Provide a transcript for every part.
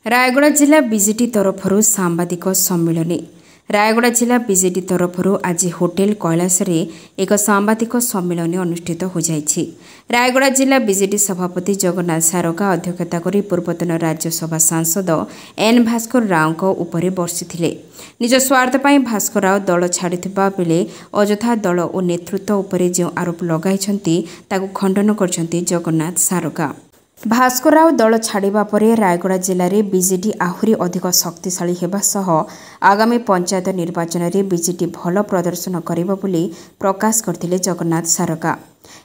रायगड़ा जिला बीजेटी तरफर सांबादिक सम्मिलन। रायगड़ा जिला बीजेटी तरफर आज होटेल कैलाश एक सांबादिक सम्मिलन अनुष्ठित हो जाइछि। रायगड़ा जिला बीजेटी सभापति जगन्नाथ सारका अध्यक्षता करी पूर्वतन राज्यसभा सांसद एन भास्कर राव उपरे बर्षिथिले। निज स्वार्थ पई भास्कर राव दल छाड़िथिबा बेले अଯଥା दल और नेतृत्व उपरे जो आरोप लगाइछन्ति ताकु खंडन करछन्ति जगन्नाथ सारका। भास्कर राव दल छाड़ा पर रायगड़ा जिले में बीजेडी आहुरी अधिक शक्तिशाली होगा सह आगामी पंचायत निर्वाचन में बीजेडी भल प्रदर्शन करिबो बोली प्रकाश करथिले जगन्नाथ सारका।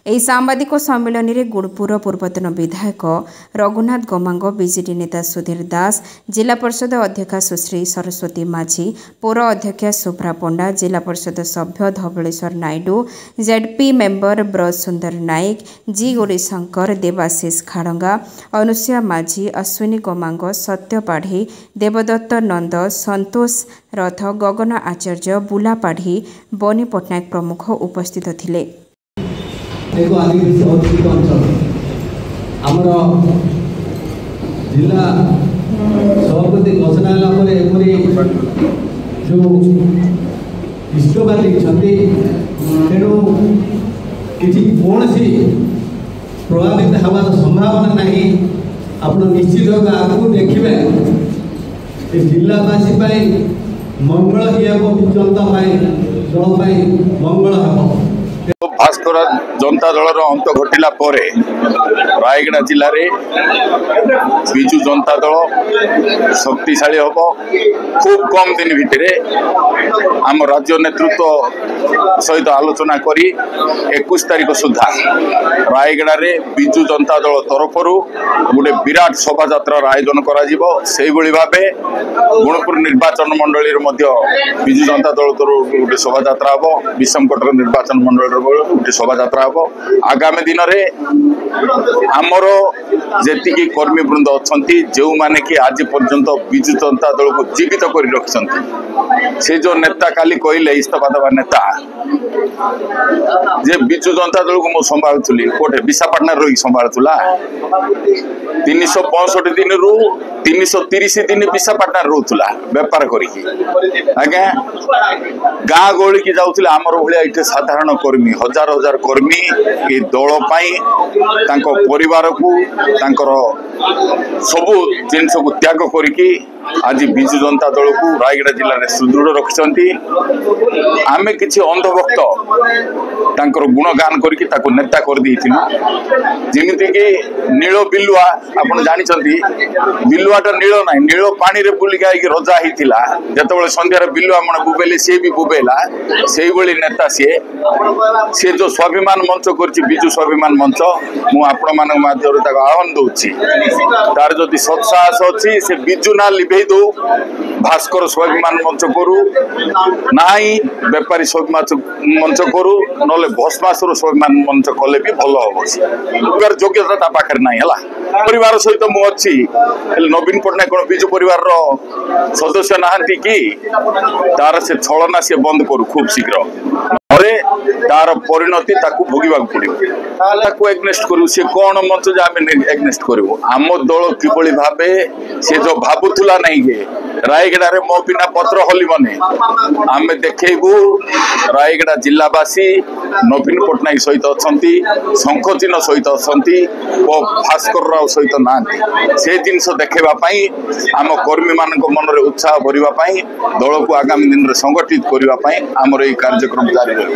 ଏହି ସାମ୍ବାଦିକ ସମ୍ମିଳନୀରେ ଗୁଣପୁର ପୂର୍ବତନ ବିଧାୟକ ରଘୁନାଥ ଗମାଙ୍ଗ, ବିଜେଡି ନେତା ସୁଧୀର ଦାସ, ଜିଲ୍ଲା ପରିଷଦ ଅଧ୍ୟକ୍ଷା ସୁଶ୍ରୀ ସରସ୍ୱତୀ ମାଝୀ, ପୌର ଅଧ୍ୟକ୍ଷା ଶୁଭ୍ରା ପଣ୍ଡା, ଜିଲ୍ଲା ପରିଷଦ ସଭ୍ୟ ଧବଳେଶ୍ୱର ନାଇଡୁ, ଜେଡପି ମେମ୍ବର ବ୍ରଜ ସୁନ୍ଦର ନାୟକ, ଜି ଗୌରୀଶଙ୍କର, ଦେବାଶିଷ ଖାଡ଼ଙ୍ଗା, ଅନୁସୂୟା ମାଝୀ, ଅଶ୍ୱିନୀ ଗମାଙ୍ଗ, ସତ୍ୟ ପାଢ଼ୀ, ଦେବଦତ୍ତ ନନ୍ଦ, ସନ୍ତୋଷ ରଥ, ଗଗନ ଆଚାର୍ଯ୍ୟ, ବୁଲା ପାଢ଼ୀ, ବନି ପଟ୍ଟନାୟକ ପ୍ରମୁଖ ଉପସ୍ଥିତ ଥିଲେ। देखो आदिवासी अधिक अंचल आमर जिला सभापति घोषणा जो इष्टवादी तेणु किसी कौन सी प्रभावित हवार संभावना नहीं। आप निश्चित भाव आगे देखिए जिलावासी मंगल जनता दल मंगल हम। भास्कर जनता दल अंत घटिला परे रायगड़ा जिले में विजु जनता दल शक्तिशाली हम। खूब कम दिन भितर आम राज्य नेतृत्व सहित आलोचना करी 21 तारीख सुधा रायगड़ा रे विजु जनता दल तरफ गोटे विराट शोभा यात्रा आयोजन करा भावे गुणपुर निर्वाचन मंडली विजु जनता दल तरफ गोटे शोभा यात्रा हम। विषमकटक निर्वाचन मंडल गोटे शोभा यात्रा हम। आगामी दिन में आमर जी कर्मी वृंद अच्छा जो मैंने कि आज पर्यंत विजु जनता दल को जीवित कर रखिंट से जो नेता काली कहले इस्तफा देवा नेता जे विजु जनता दल को संभालुली कोटे विशाखापाटना रही संभालुला 365 दिन रु 330 दिन विशाखापाटना रोला बेपार करिकी आज्ञा गाँ गहली की जाऊले आमर भाया ये साधारण कर्मी हजार हजार कर्मी ये दल परिवार को सबू जिनस को त्याग करिकी आज विजु जनता दल को रायगड़ा जिले में सुदृढ़ रखिंट। आमे किसी अंधभक्त गुणगान करके नेता कर जमीती कि नील बिलुआ आप जानते बिलुआटा नील ना नील पानी रे बुलिका रजा होता जो संध्यार बिलुआ मन बुबेले सी भी बुबेला से नेता सी जो स्वाभिमान मंच कर विजु स्वाभिमान मंच मुझे आह्वान दूसरी तार जो सत्साहस अच्छी से विजु ना लिभे दो भास्कर स्वाभिमान मंच करू ना बेपारी स्वाभिमान मंच करू ना भस्मासुर स्वाभिमान मंच कले भी भल हम। योग्यता पाखे ना है परिवार सहित मुझे नवीन पट्टनायक कौन विजु परिवार सदस्य नहांती कि तार से छलना सी बंद करू खूब शीघ्र तार परिणति भोगवा पड़ो एग्नेस्ट करू सी कौन मंच एग्नेस्ट करू आम दल किभली भावे सी जो भावुला नहीं गे रायगड़ा रे मो बिना पत्र हली मने आम देखू रायगड़ा जिलावासी नवीन पट्टनायक सहित अच्छा शंखचिन्ह सहित अच्छा भास्कर राव सहित ना से जिनस देखापी आम कर्मी मान मन में उत्साह भरवाई दल को आगामी दिन में संगठित करने आमर ये कार्यक्रम जारी रही।